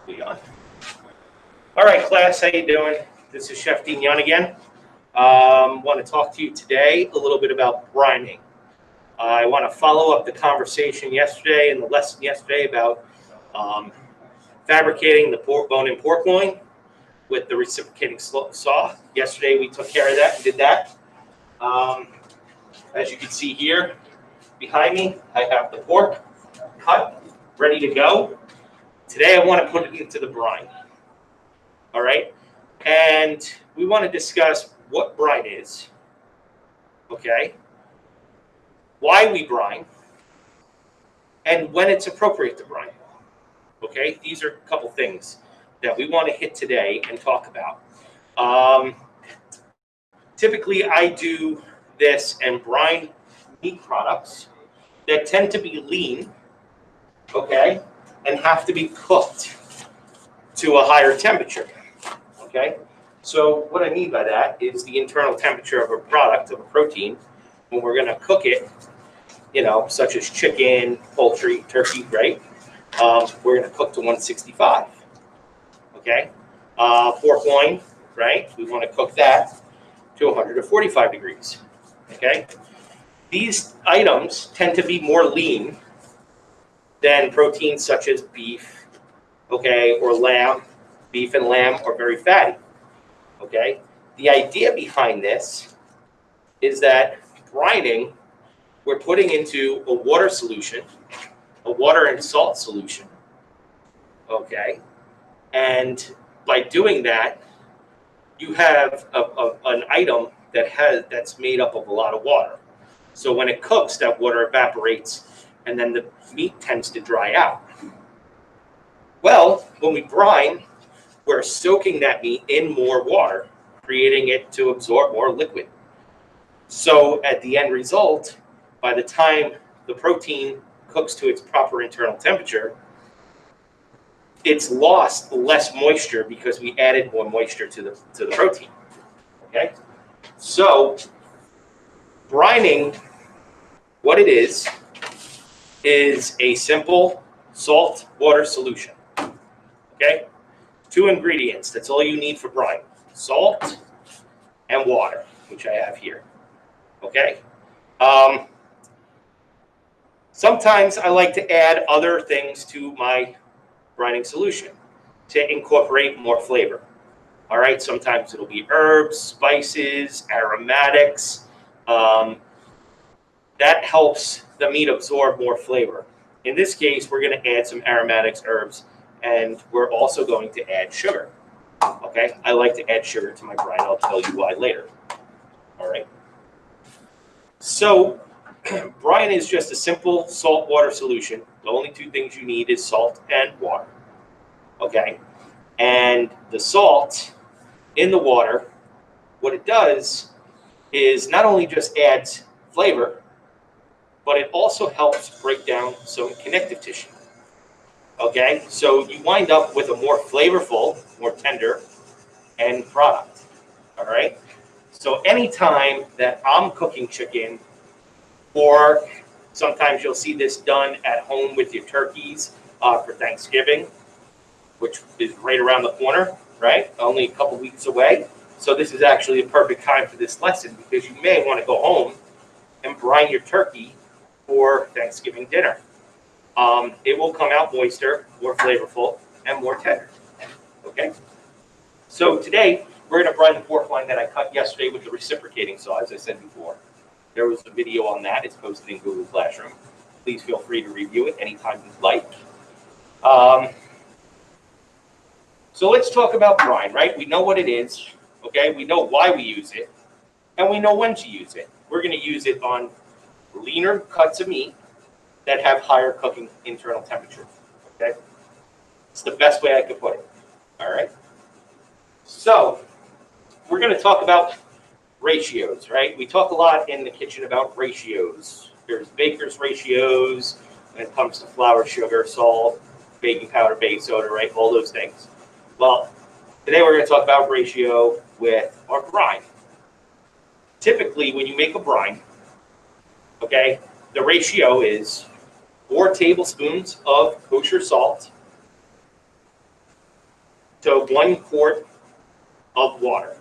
Leon. All right, class, how you doing? This is Chef Dignon again. Want to talk to you today a little bit about brining. I want to follow up the conversation yesterday and the lesson yesterday about fabricating the bone-in pork loin with the reciprocating saw. Yesterday we took care of that and did that. As you can see here behind me, I have the pork cut, ready to go. Today I want to put it into the brine. All right, and we want to discuss what brine is, okay, why we brine, and when it's appropriate to brine. Okay, these are a couple things that we want to hit today and talk about. Typically, I do this and brine meat products that tend to be lean, okay, and have to be cooked to a higher temperature. Okay, so what I mean by that is the internal temperature of a product, of a protein, when we're going to cook it, you know, such as chicken, poultry, turkey, right? We're going to cook to 165. Okay, pork loin, right? We want to cook that to 145 degrees. Okay, these items tend to be more lean than proteins such as beef, okay, or lamb. Beef and lamb are very fatty, okay? The idea behind this is that brining, we're putting into a water solution, a water and salt solution, okay? And by doing that, you have an item that's made up of a lot of water. So when it cooks, that water evaporates, and then the meat tends to dry out. Well, when we brine, we're soaking that meat in more water, creating it to absorb more liquid. So at the end result, by the time the protein cooks to its proper internal temperature, it's lost less moisture because we added more moisture to the protein. Okay? So brining, what it is a simple salt water solution. Okay? 2 ingredients, that's all you need for brine. Salt and water, which I have here. Okay? Sometimes I like to add other things to my brining solution to incorporate more flavor. All right, sometimes it'll be herbs, spices, aromatics. That helps the meat absorb more flavor. In this case, we're going to add some aromatics, herbs, and we're also going to add sugar. Okay, I like to add sugar to my brine. I'll tell you why later. All right. So brine is just a simple salt water solution. The only 2 things you need is salt and water. Okay, and the salt in the water, what it does is not only just adds flavor, but it also helps break down some connective tissue. Okay, so you wind up with a more flavorful, more tender end product. All right, so anytime that I'm cooking chicken, or sometimes you'll see this done at home with your turkeys for Thanksgiving, which is right around the corner, right? Only a couple weeks away. So this is actually a perfect time for this lesson because you may want to go home and brine your turkey for Thanksgiving dinner. It will come out moister, more flavorful, and more tender. Okay? So today, we're going to brine the pork loin that I cut yesterday with the reciprocating saw, as I said before. There was a video on that. It's posted in Google Classroom. Please feel free to review it anytime you'd like. So let's talk about brine, right? We know what it is, okay? We know why we use it, and we know when to use it. We're going to use it on leaner cuts of meat that have higher cooking internal temperature, okay? It's the best way I could put it, all right? So we're going to talk about ratios, right? We talk a lot in the kitchen about ratios. There's baker's ratios when it comes to flour, sugar, salt, baking powder, baking soda, right? All those things. Well, today we're going to talk about ratio with our brine. Typically, when you make a brine, okay, the ratio is 4 tablespoons of kosher salt to 1 quart of water.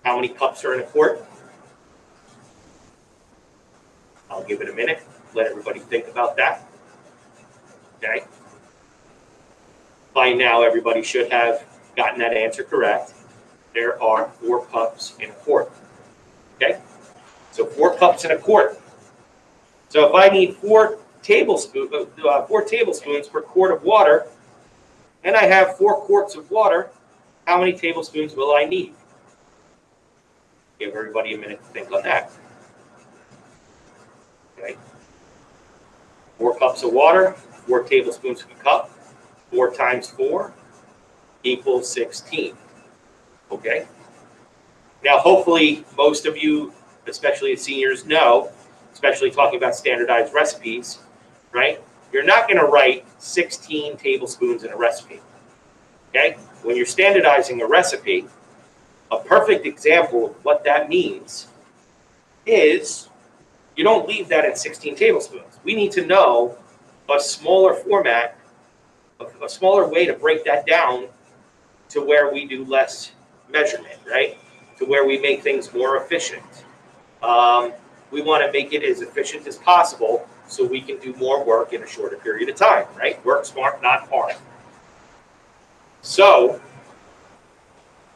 How many cups are in a quart? I'll give it a minute. Let everybody think about that. Okay. By now, everybody should have gotten that answer correct. There are 4 cups in a quart. Okay. So 4 cups in a quart. So if I need 4 tablespoons per quart of water, and I have 4 quarts of water, how many tablespoons will I need? Give everybody a minute to think on that. Okay. 4 cups of water, 4 tablespoons per cup, 4 times 4 equals 16. Okay. Now, hopefully, most of you, especially the seniors, know, especially talking about standardized recipes, right? You're not going to write 16 tablespoons in a recipe. Okay. When you're standardizing a recipe, a perfect example of what that means is you don't leave that at 16 tablespoons. We need to know a smaller format, a smaller way to break that down to where we do less measurement, right? To where we make things more efficient. We want to make it as efficient as possible so we can do more work in a shorter period of time, right? Work smart, not hard. So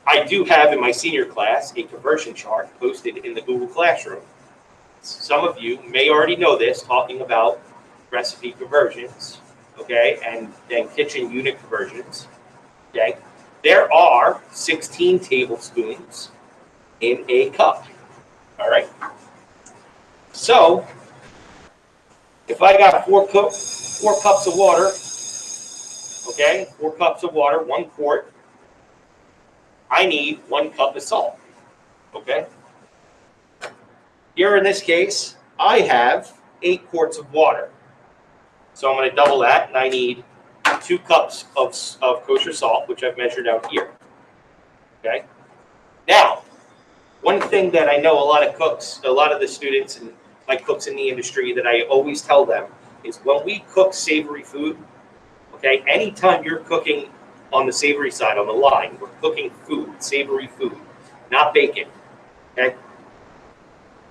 I do have in my senior class a conversion chart posted in the Google Classroom. Some of you may already know this, talking about recipe conversions, okay, and then kitchen unit conversions, okay. There are 16 tablespoons in a cup, all right. So if I got 4 cups of water, okay, 4 cups of water, 1 quart, I need 1 cup of salt, okay. Here in this case, I have 8 quarts of water. So I'm going to double that, and I need 2 cups of kosher salt, which I've measured out here. Okay. Now, one thing that I know a lot of the students and my cooks in the industry that I always tell them is when we cook savory food, okay, anytime you're cooking on the savory side, on the line, we're cooking food, savory food, not bacon. Okay.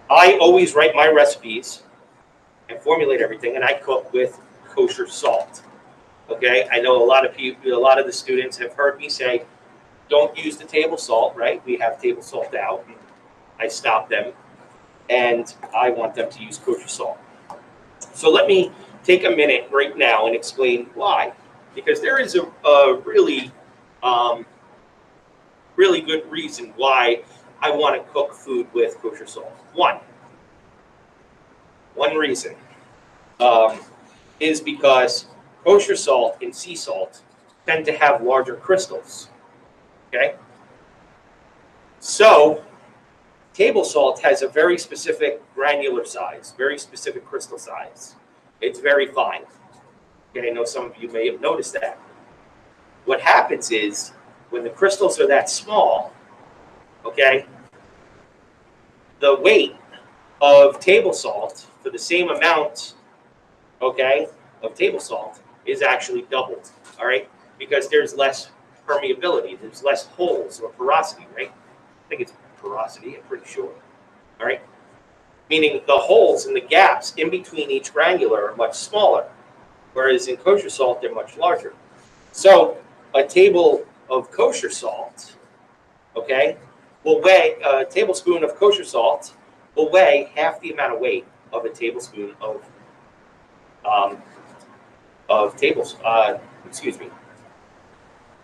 I always write my recipes and formulate everything, and I cook with kosher salt. Okay, I know a lot of the students have heard me say, don't use the table salt, right? We have table salt out. And I stop them, and I want them to use kosher salt. So let me take a minute right now and explain why. Because there is a really, really good reason why I want to cook food with kosher salt. One reason is because kosher salt and sea salt tend to have larger crystals. Okay? So, table salt has a very specific granular size, very specific crystal size. It's very fine. Okay, I know some of you may have noticed that. What happens is, when the crystals are that small, okay, the weight of table salt for the same amount, okay, of table salt is actually doubled, all right, because there's less permeability, there's less holes or porosity, right? I think it's porosity, I'm pretty sure, all right? Meaning the holes and the gaps in between each granular are much smaller, whereas in kosher salt, they're much larger. So a table of kosher salt, okay, will weigh, a tablespoon of kosher salt will weigh half the amount of weight of a tablespoon of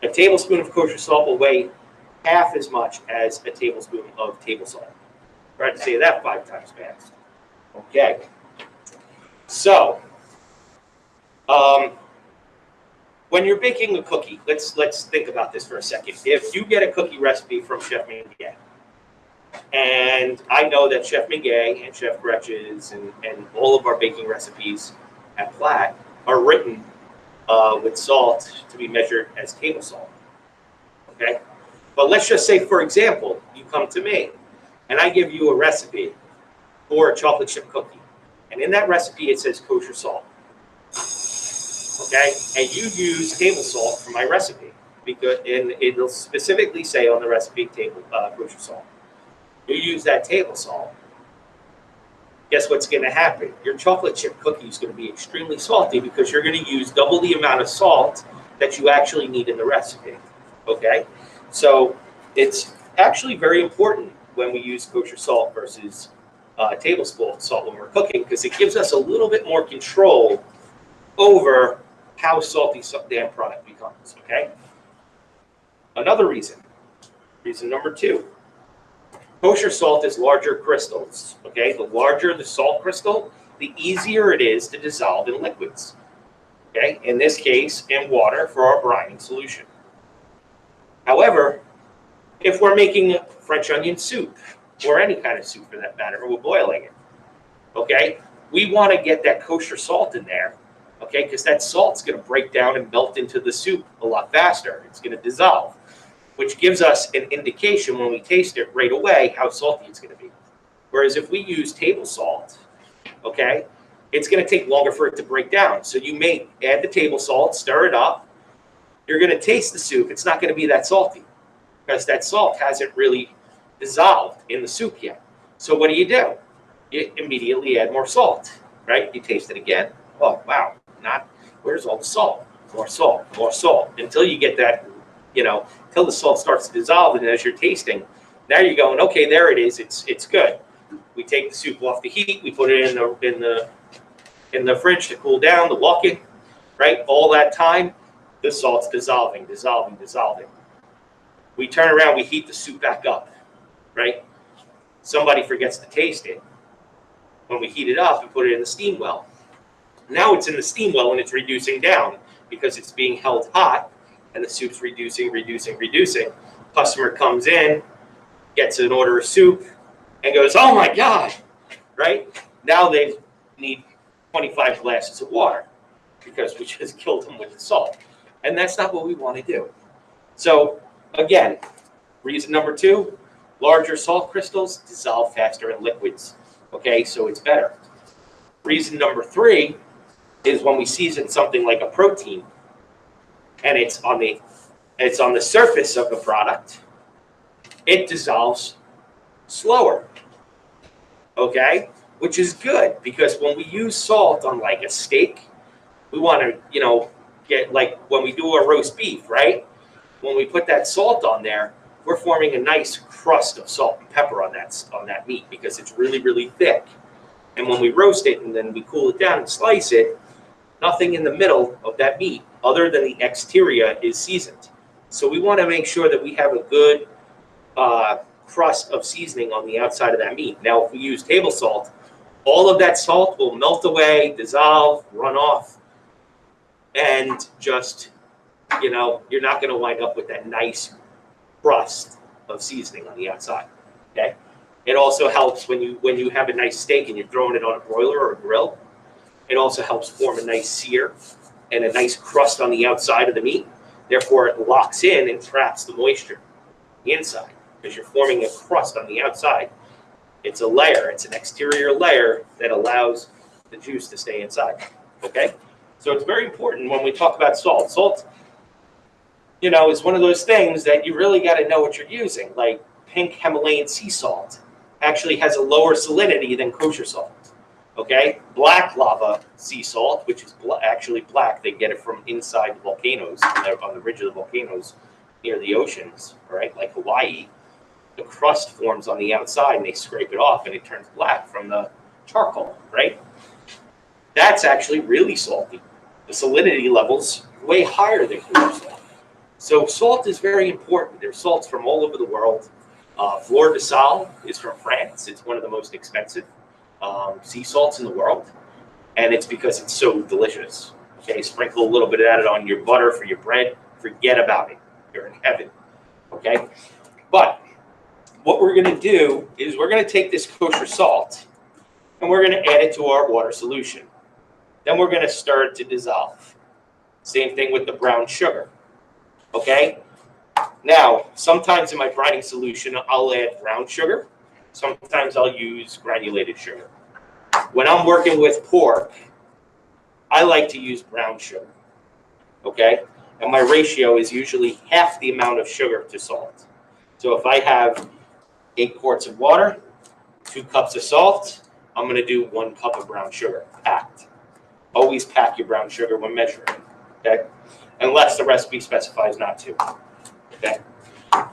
A tablespoon of kosher salt will weigh half as much as a tablespoon of table salt. Try to say that 5 times fast. Okay. So, when you're baking a cookie, let's think about this for a second. If you get a cookie recipe from Chef Miguel, and I know that Chef Miguel and Chef Gretches and all of our baking recipes at Platt are written with salt to be measured as table salt. Okay? But let's just say, for example, you come to me and I give you a recipe for a chocolate chip cookie. And in that recipe, it says kosher salt. Okay? And you use table salt for my recipe. because and it'll specifically say on the recipe table kosher salt. You use that table salt. Guess what's going to happen? Your chocolate chip cookie is going to be extremely salty because you're going to use double the amount of salt that you actually need in the recipe. Okay, so it's actually very important when we use kosher salt versus table salt when we're cooking, because it gives us a little bit more control over how salty some damn product becomes. Okay. Another reason number 2. Kosher salt is larger crystals, okay? The larger the salt crystal, the easier it is to dissolve in liquids, okay? In this case, in water for our brining solution. However, if we're making French onion soup, or any kind of soup for that matter, or we're boiling it, okay? We want to get that kosher salt in there, okay? Because that salt's going to break down and melt into the soup a lot faster. It's going to dissolve, which gives us an indication when we taste it right away how salty it's going to be. Whereas if we use table salt, okay, it's going to take longer for it to break down. So you may add the table salt, stir it up. You're going to taste the soup. It's not going to be that salty because that salt hasn't really dissolved in the soup yet. So what do? You immediately add more salt, right? You taste it again. Oh, wow, where's all the salt? More salt, until you get that, until the salt starts to dissolve, and as you're tasting, now you're going, okay, there it is. It's good. We take the soup off the heat. We put it in the fridge to cool down, to walk it, right? All that time, the salt's dissolving. We turn around, we heat the soup back up, right? Somebody forgets to taste it. When we heat it up and put it in the steam well, now it's in the steam well and it's reducing down because it's being held hot. And the soup's reducing. Customer comes in, gets an order of soup, and goes, oh my God, right? Now they need 25 glasses of water because we just killed them with the salt. And that's not what we want to do. So again, reason number 2, larger salt crystals dissolve faster in liquids. Okay, so it's better. Reason number 3 is when we season something like a protein, and it's on the surface of the product, it dissolves slower, okay? Which is good because when we use salt on like a steak, we want to, get like when we do a roast beef, right? When we put that salt on there, we're forming a nice crust of salt and pepper on that meat because it's really, really thick. And when we roast it and then we cool it down and slice it, nothing in the middle of that meat other than the exterior is seasoned. So we want to make sure that we have a good crust of seasoning on the outside of that meat. Now, if we use table salt, all of that salt will melt away, dissolve, run off, and just, you're not going to wind up with that nice crust of seasoning on the outside, okay? It also helps when you have a nice steak and you're throwing it on a broiler or a grill. It also helps form a nice sear and a nice crust on the outside of the meat. Therefore, it locks in and traps the moisture on the inside because you're forming a crust on the outside. It's a layer. It's an exterior layer that allows the juice to stay inside, okay? So it's very important when we talk about salt. Salt, is one of those things that you really got to know what you're using. Like pink Himalayan sea salt actually has a lower salinity than kosher salt. Okay, black lava sea salt, which is actually black, they get it from inside the volcanoes, on the ridge of the volcanoes near the oceans, right, like Hawaii. The crust forms on the outside and they scrape it off and it turns black from the charcoal, right? That's actually really salty. The salinity level's way higher than kosher salt. So salt is very important. There's salts from all over the world. Fleur de Sal is from France. It's one of the most expensive sea salts in the world, and it's because it's so delicious. Okay, sprinkle a little bit of that on your butter for your bread. Forget about it. You're in heaven. Okay, but what we're going to do is we're going to take this kosher salt and we're going to add it to our water solution. Then we're going to stir it to dissolve. Same thing with the brown sugar. Okay, now sometimes in my brining solution I'll add brown sugar. Sometimes I'll use granulated sugar. When I'm working with pork, I like to use brown sugar, okay? and my ratio is usually half the amount of sugar to salt. So if I have 8 quarts of water, 2 cups of salt, I'm going to do 1 cup of brown sugar, packed. Always pack your brown sugar when measuring, okay? Unless the recipe specifies not to, okay?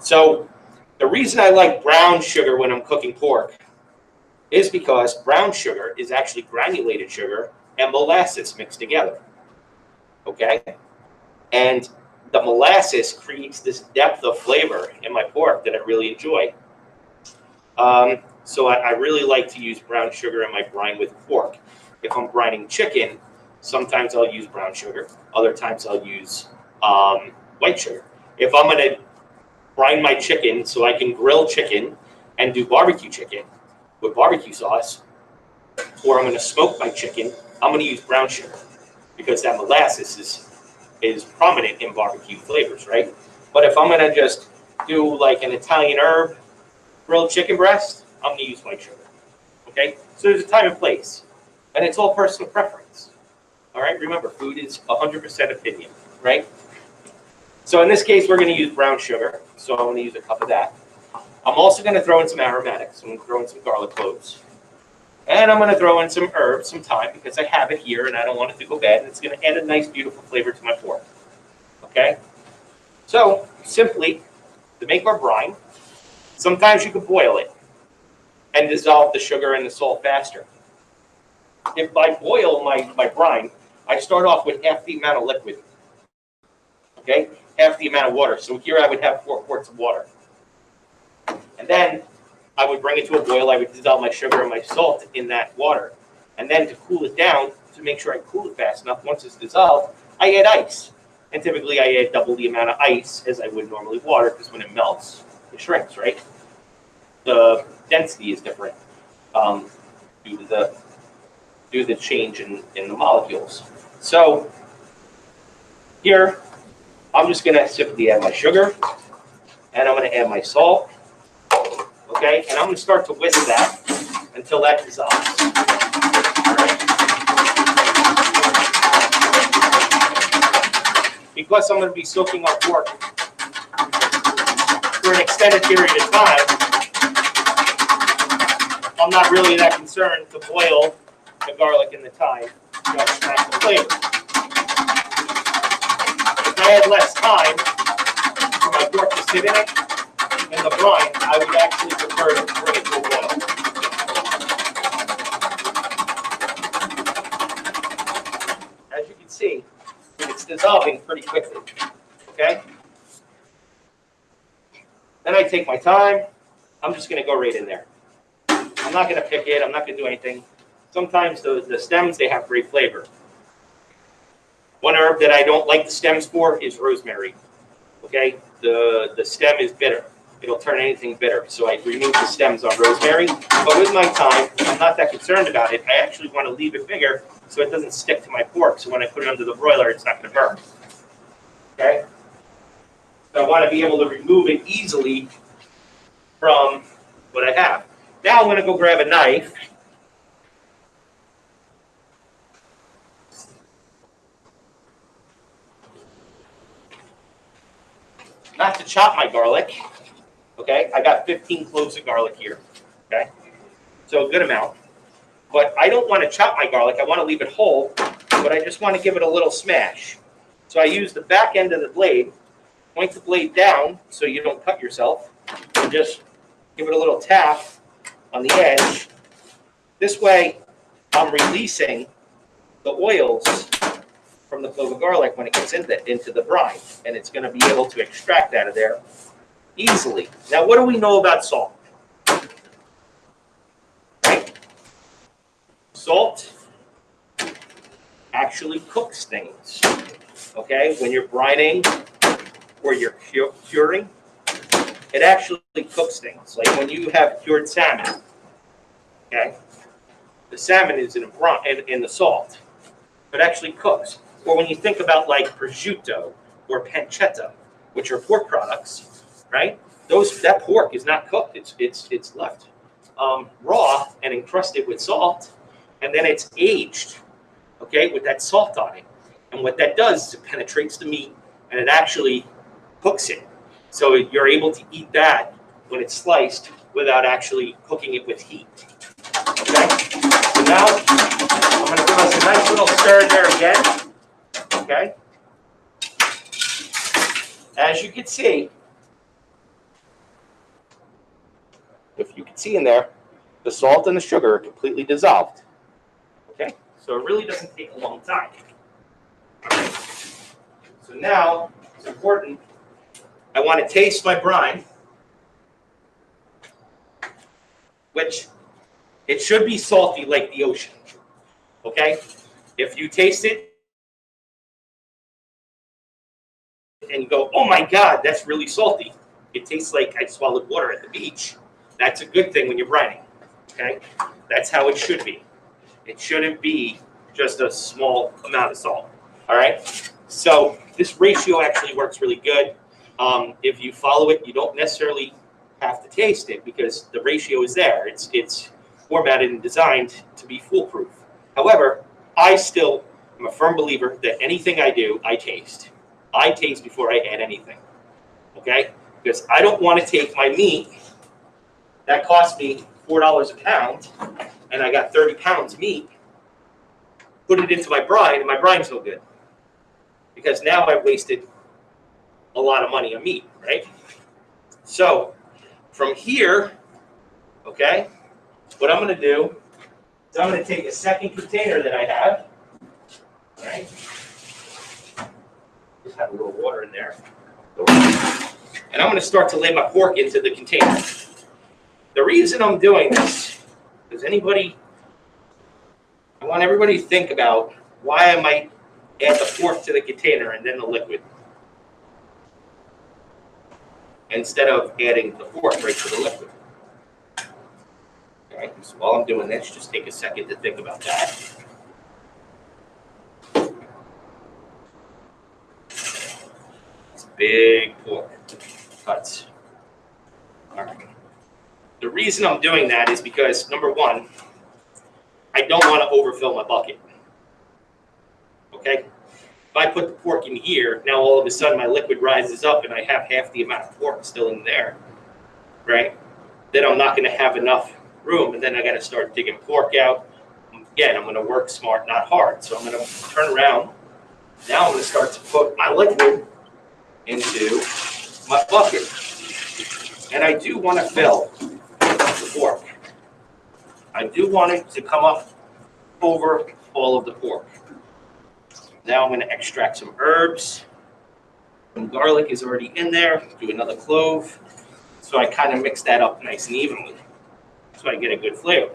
So the reason I like brown sugar when I'm cooking pork is because brown sugar is actually granulated sugar and molasses mixed together, okay? And the molasses creates this depth of flavor in my pork that I really enjoy. So I really like to use brown sugar in my brine with pork. If I'm brining chicken, sometimes I'll use brown sugar. Other times I'll use white sugar. If I'm going to brine my chicken so I can grill chicken and do barbecue chicken with barbecue sauce, or I'm going to smoke my chicken, I'm going to use brown sugar because that molasses is prominent in barbecue flavors, right? But if I'm going to just do like an Italian herb grilled chicken breast, I'm going to use white sugar, okay? So there's a time and place, and it's all personal preference, all right? Remember, food is 100% opinion, right? So in this case, we're going to use brown sugar, so I'm going to use a cup of that. I'm also going to throw in some aromatics. I'm going to throw in some garlic cloves, and I'm going to throw in some herbs, some thyme, because I have it here, and I don't want it to go bad, and it's going to add a nice, beautiful flavor to my pork, okay? So simply, to make our brine, sometimes you could boil it and dissolve the sugar and the salt faster. If I boil my brine, I start off with half the amount of liquid, okay? Half the amount of water. So here I would have 4 quarts of water. And then I would bring it to a boil. I would dissolve my sugar and my salt in that water. And then to cool it down, to make sure I cool it fast enough, once it's dissolved, I add ice. And typically I add double the amount of ice as I would normally water, because when it melts, it shrinks, right? The density is different due to the change in the molecules. So here, I'm just going to simply add my sugar, and I'm going to add my salt, okay? And I'm going to start to whisk that until that dissolves. All right? Because I'm going to be soaking our pork for an extended period of time, I'm not really that concerned to boil the garlic and the thyme to extract the flavor. If I had less time for my pork to sit in it, in the brine, I would actually prefer to bring it to a boil. As you can see, it's dissolving pretty quickly, okay? Then I take my time. I'm just going to go right in there. I'm not going to pick it. I'm not going to do anything. Sometimes the stems, they have great flavor. One herb that I don't like the stems for is rosemary. Okay, the stem is bitter. It'll turn anything bitter. So I remove the stems on rosemary. But with my thyme, I'm not that concerned about it. I actually want to leave it bigger so it doesn't stick to my pork. So when I put it under the broiler, it's not going to burn. Okay? So I want to be able to remove it easily from what I have. Now I'm going to go grab a knife. Not to chop my garlic, okay? I got 15 cloves of garlic here, okay? So a good amount. But I don't want to chop my garlic. I want to leave it whole, but I just want to give it a little smash. So I use the back end of the blade, point the blade down so you don't cut yourself, and just give it a little tap on the edge. This way, I'm releasing the oils from the clove of garlic when it gets into the brine, and it's going to be able to extract out of there easily. Now, what do we know about salt? Right? Salt actually cooks things. Okay, when you're brining or you're curing, it actually cooks things. Like when you have cured salmon, okay, the salmon is in the salt. It actually cooks. Or when you think about like prosciutto or pancetta, which are pork products, right? That pork is not cooked. It's left raw and encrusted with salt, and then it's aged, okay, with that salt on it. And what that does is it penetrates the meat and it actually cooks it. So you're able to eat that when it's sliced without actually cooking it with heat. Okay? So now I'm going to give us a nice little stir in there again. Okay? As you can see, if you can see in there, the salt and the sugar are completely dissolved. Okay? So it really doesn't take a long time. So now, it's important, I want to taste my brine, which it should be salty like the ocean. Okay? If you taste it and you go, oh my God, that's really salty. It tastes like I swallowed water at the beach. That's a good thing when you're brining. Okay? That's how it should be. It shouldn't be just a small amount of salt. All right? So this ratio actually works really good. If you follow it, you don't necessarily have to taste it because the ratio is there. It's formatted and designed to be foolproof. However, I still am a firm believer that anything I do, I taste. I taste before I add anything. Okay? Because I don't want to take my meat that cost me $4 a pound, and I got 30 pounds meat, put it into my brine, and my brine's no good. Because now I've wasted a lot of money on meat, right? So from here, okay, what I'm going to do is I'm going to take a second container that I have, all right? Just have a little water in there. And I'm going to start to lay my pork into the container. The reason I'm doing this, I want everybody to think about why I might add the pork to the container and then the liquid, instead of adding the pork right to the liquid. Okay, so while I'm doing this, just take a second to think about that. It's big pork cuts. All right. The reason I'm doing that is because, number one, I don't want to overfill my bucket. Okay? If I put the pork in here, now all of a sudden my liquid rises up and I have half the amount of pork still in there, right? Then I'm not going to have enough room, and then I got to start digging pork out. Again, I'm going to work smart, not hard. So I'm going to turn around. Now I'm going to start to put my liquid into my bucket. And I do want to fill the pork. I do want it to come up over all of the pork. Now I'm going to extract some herbs. Some garlic is already in there. Do another clove. So I kind of mix that up nice and evenly, so I get a good flavor.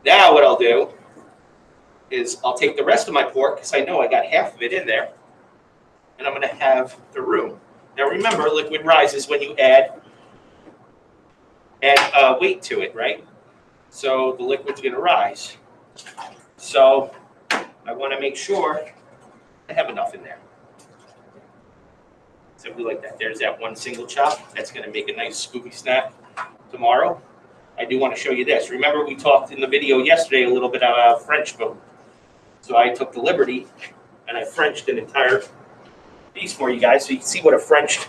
Now what I'll do is I'll take the rest of my pork, because I know I got half of it in there, and I'm going to have the roux. Now remember, liquid rises when you add weight to it, right? So the liquid's going to rise. So I want to make sure I have enough in there. Simply like that. There's that one single chop. That's going to make a nice Scooby snack tomorrow. I do want to show you this. Remember, we talked in the video yesterday a little bit about French food. So I took the liberty and I Frenched an entire piece for you guys so you can see what a Frenched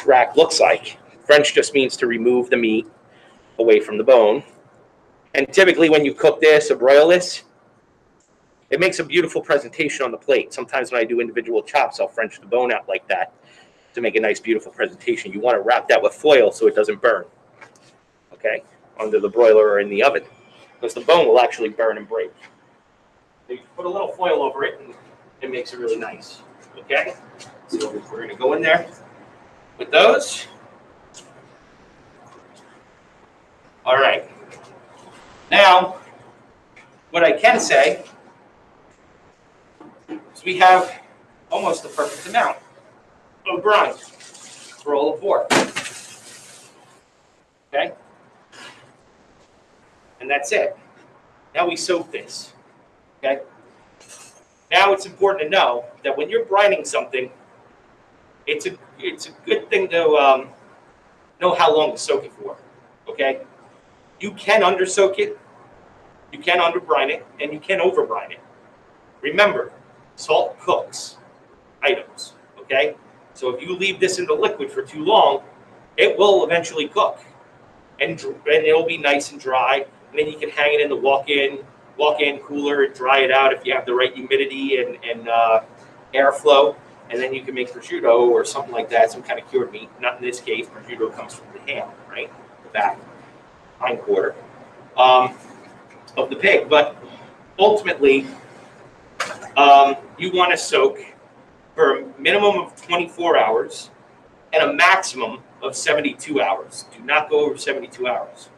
rack looks like. French just means to remove the meat away from the bone. And typically when you cook this or broil this, it makes a beautiful presentation on the plate. Sometimes when I do individual chops, I'll French the bone out like that to make a nice, beautiful presentation. You want to wrap that with foil so it doesn't burn, okay, under the broiler or in the oven, because the bone will actually burn and break. So you put a little foil over it, and it makes it really nice, okay? So we're going to go in there with those. All right. Now, what I can say is we have almost the perfect amount of brine for all the pork. Okay? And that's it. Now we soak this. Okay? Now it's important to know that when you're brining something, it's a good thing to know how long to soak it for. Okay? You can under soak it, you can under brine it, and you can over brine it. Remember, salt cooks items. okay? So if you leave this in the liquid for too long, it will eventually cook, and it'll be nice and dry. And then you can hang it in the walk-in cooler and dry it out if you have the right humidity and airflow. And then you can make prosciutto or something like that, some kind of cured meat. Not in this case, prosciutto comes from the ham, right? The back hindquarter of the pig. But ultimately, you want to soak for a minimum of 24 hours and a maximum of 72 hours. Do not go over 72 hours.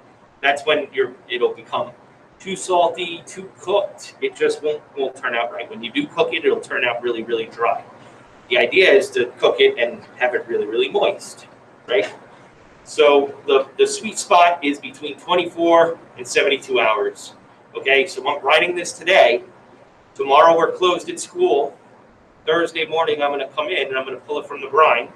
That's when it'll become too salty, too cooked. It just won't turn out right. When you do cook it, it'll turn out really, really dry. The idea is to cook it and have it really, really moist, right? So the sweet spot is between 24 and 72 hours. Okay, so I'm brining this today. Tomorrow we're closed at school. Thursday morning I'm going to come in and I'm going to pull it from the brine.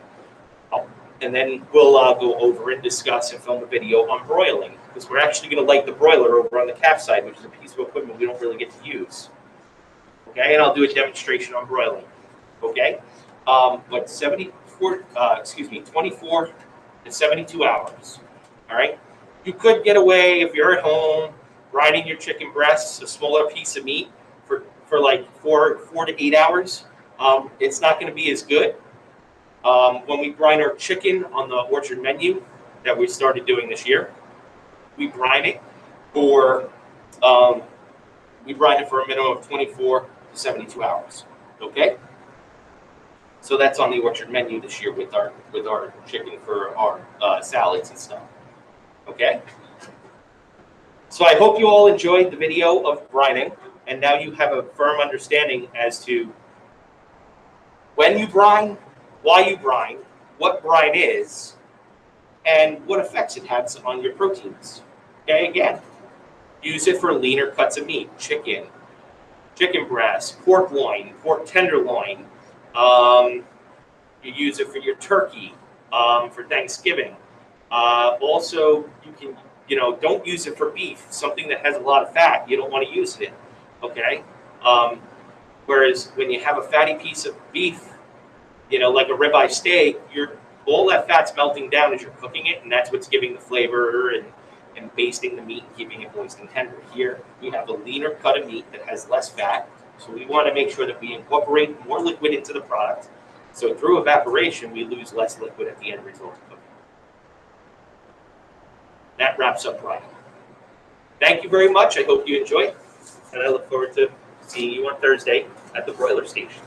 And then we'll go over and discuss and film a video on broiling, because we're actually going to light the broiler over on the calf side, which is a piece of equipment we don't really get to use. Okay, and I'll do a demonstration on broiling. Okay, but 24 to 72 hours. All right, you could get away if you're at home brining your chicken breasts, a smaller piece of meat, for like 4 to 8 hours. It's not going to be as good. When we brine our chicken on the Orchard menu that we started doing this year, we brine it for a minimum of 24 to 72 hours. Okay, so that's on the Orchard menu this year with our chicken for our salads and stuff. Okay, so I hope you all enjoyed the video of brining, and now you have a firm understanding as to when you brine, why you brine, what brine is, and what effects it has on your proteins. Okay, again, use it for leaner cuts of meat, chicken breast, pork loin, pork tenderloin. You use it for your turkey, for Thanksgiving. Also, you can, don't use it for beef, something that has a lot of fat. You don't want to use it, okay? Whereas when you have a fatty piece of beef, like a ribeye steak, all that fat's melting down as you're cooking it, and that's what's giving the flavor and basting the meat, keeping it moist and tender. Here, we have a leaner cut of meat that has less fat, so we want to make sure that we incorporate more liquid into the product, so through evaporation, we lose less liquid at the end result of cooking. That wraps up brining. Thank you very much. I hope you enjoyed, and I look forward to seeing you on Thursday at the broiler station.